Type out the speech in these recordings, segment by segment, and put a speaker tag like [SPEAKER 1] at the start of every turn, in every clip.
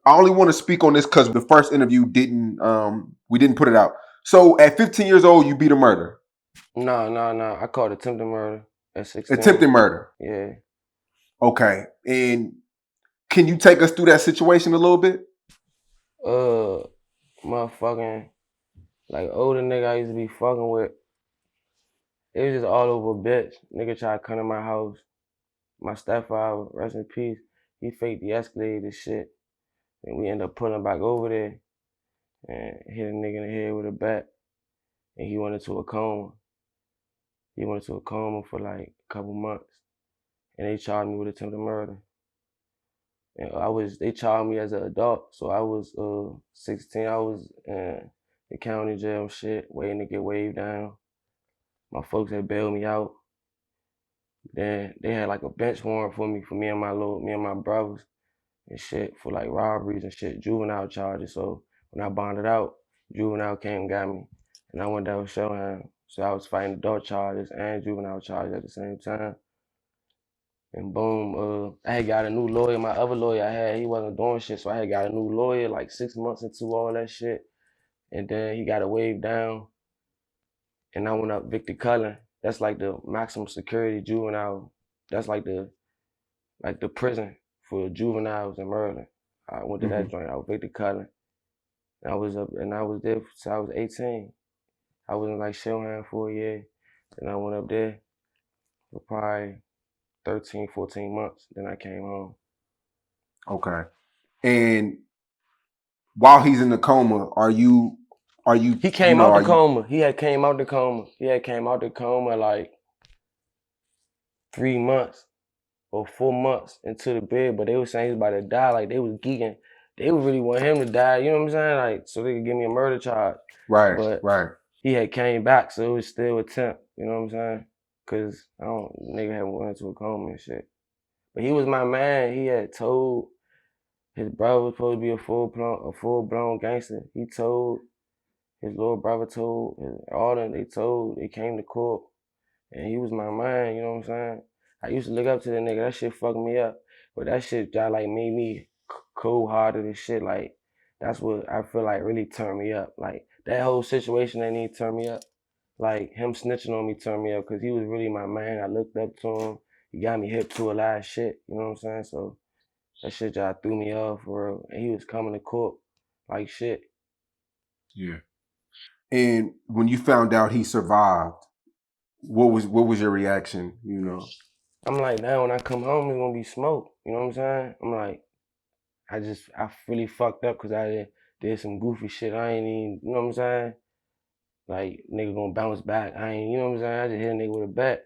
[SPEAKER 1] I only want to speak on this because the first interview didn't we didn't put it out. So at 15 years old, you beat a murder.
[SPEAKER 2] No. I called attempted murder at 16.
[SPEAKER 1] Attempted murder.
[SPEAKER 2] Yeah.
[SPEAKER 1] Okay. And can you take us through that situation a little bit?
[SPEAKER 2] Motherfucking like older nigga I used to be fucking with. It was just all over bitch. Nigga tried to come to my house. My stepfather, rest in peace, he faked the Escalade and shit. And we ended up putting him back over there and hit a nigga in the head with a bat. And he went into a coma. He went into a coma for like a couple months. And they charged me with attempted murder. And they charged me as an adult. So I was 16. I was in the county jail and shit, waiting to get waved down. My folks had bailed me out. Then they had like a bench warrant for me and my brothers and shit for like robberies and shit, juvenile charges. So when I bonded out, juvenile came and got me. And I went down with Showham. So I was fighting adult charges and juvenile charges at the same time. And boom, I had got a new lawyer. My other lawyer I had, he wasn't doing shit. So I had got a new lawyer like 6 months into all that shit. And then he got a wave down. And I went up Victor Cullen. That's like the maximum security juvenile. That's like the prison for juveniles in Maryland. I went to that joint. I was Victor Cullen. And I was there since I was 18. I was in like Shellham for a year. And I went up there for probably 13, 14 months. Then I came home.
[SPEAKER 1] Okay. And while he's in the coma,
[SPEAKER 2] He came out the coma. He had came out the coma. He had came out the coma like 3 months or 4 months into the bed, but they were saying he was about to die. Like they was geeking. They would really want him to die. You know what I'm saying? Like so they could give me a murder charge.
[SPEAKER 1] right,
[SPEAKER 2] But
[SPEAKER 1] right.
[SPEAKER 2] he had came back, so it was still attempt. You know what I'm saying? Cause nigga had went into a coma and shit. But he was my man. He had told his brother was supposed to be a full blown gangster. He told his little brother told all them. They came to court, and he was my man. You know what I'm saying? I used to look up to the nigga. That shit fucked me up, but that shit just like made me cold hearted and shit. Like that's what I feel like really turned me up. Like that whole situation that need to turn me up. Like him snitching on me turned me up because he was really my man. I looked up to him. He got me hip to a lot of shit. You know what I'm saying? So that shit just threw me off for real. And he was coming to court like shit.
[SPEAKER 1] Yeah. And when you found out he survived, what was your reaction? You know.
[SPEAKER 2] I'm like, now when I come home, it's gonna be smoke. You know what I'm saying? I'm like, I really fucked up because I did some goofy shit. I ain't even, you know what I'm saying? Like, nigga gonna bounce back. I ain't, you know what I'm saying? I just hit a nigga with a bat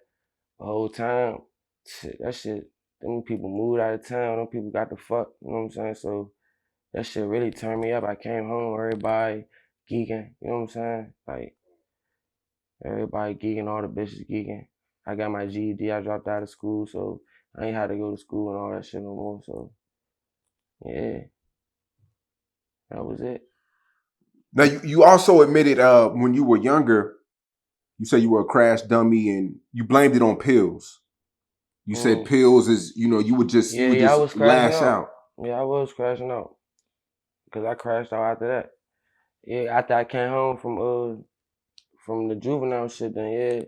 [SPEAKER 2] the whole time. Shit, that shit, them people moved out of town. Them people got the fuck, you know what I'm saying? So that shit really turned me up. I came home, everybody geeking, you know what I'm saying? Like, everybody geeking, all the bitches geeking. I got my GED, I dropped out of school, so I ain't had to go to school and all that shit no more. So, yeah, that was it.
[SPEAKER 1] Now you also admitted when you were younger, you said you were a crash dummy and you blamed it on pills. You said
[SPEAKER 2] Mm.
[SPEAKER 1] pills is you would just
[SPEAKER 2] Yeah, I was crashing
[SPEAKER 1] lash
[SPEAKER 2] out.
[SPEAKER 1] out.
[SPEAKER 2] Yeah, I was crashing out. Cause I crashed out after that. Yeah, after I came home from the juvenile shit, then yeah,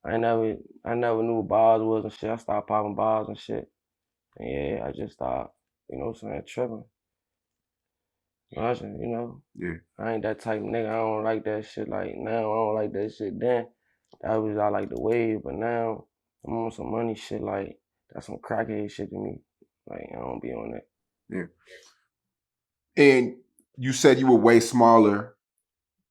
[SPEAKER 2] I never I never knew what bars was and shit. I started popping bars and shit. And yeah, I just started, you know what I'm saying, tripping.
[SPEAKER 1] Yeah.
[SPEAKER 2] I ain't that type of nigga. I don't like that shit. Like now, I don't like that shit. Then that was I like the wave, but now I'm on some money shit. Like that's some crackhead shit to me. Like I don't be on that.
[SPEAKER 1] Yeah. And you said you were way smaller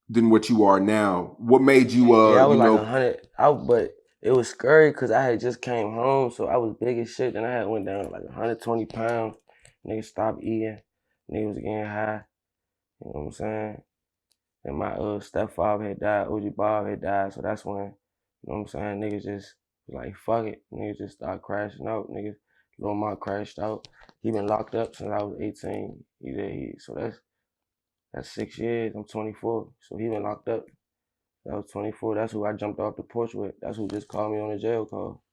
[SPEAKER 1] than what you are now. What made you
[SPEAKER 2] Yeah, I was like 100. But it was scary because I had just came home, so I was big as shit. Then I had went down to like 120 pounds. Niggas stopped eating. Niggas was getting high. You know what I'm saying? And my stepfather had died. OG Bob had died. So that's when, you know what I'm saying? Niggas just was like, fuck it. Niggas just started crashing out. Niggas, Lil Mark crashed out. He been locked up since I was 18. So that's 6 years. I'm 24. So he been locked up. I was 24. That's who I jumped off the porch with. That's who just called me on the jail call.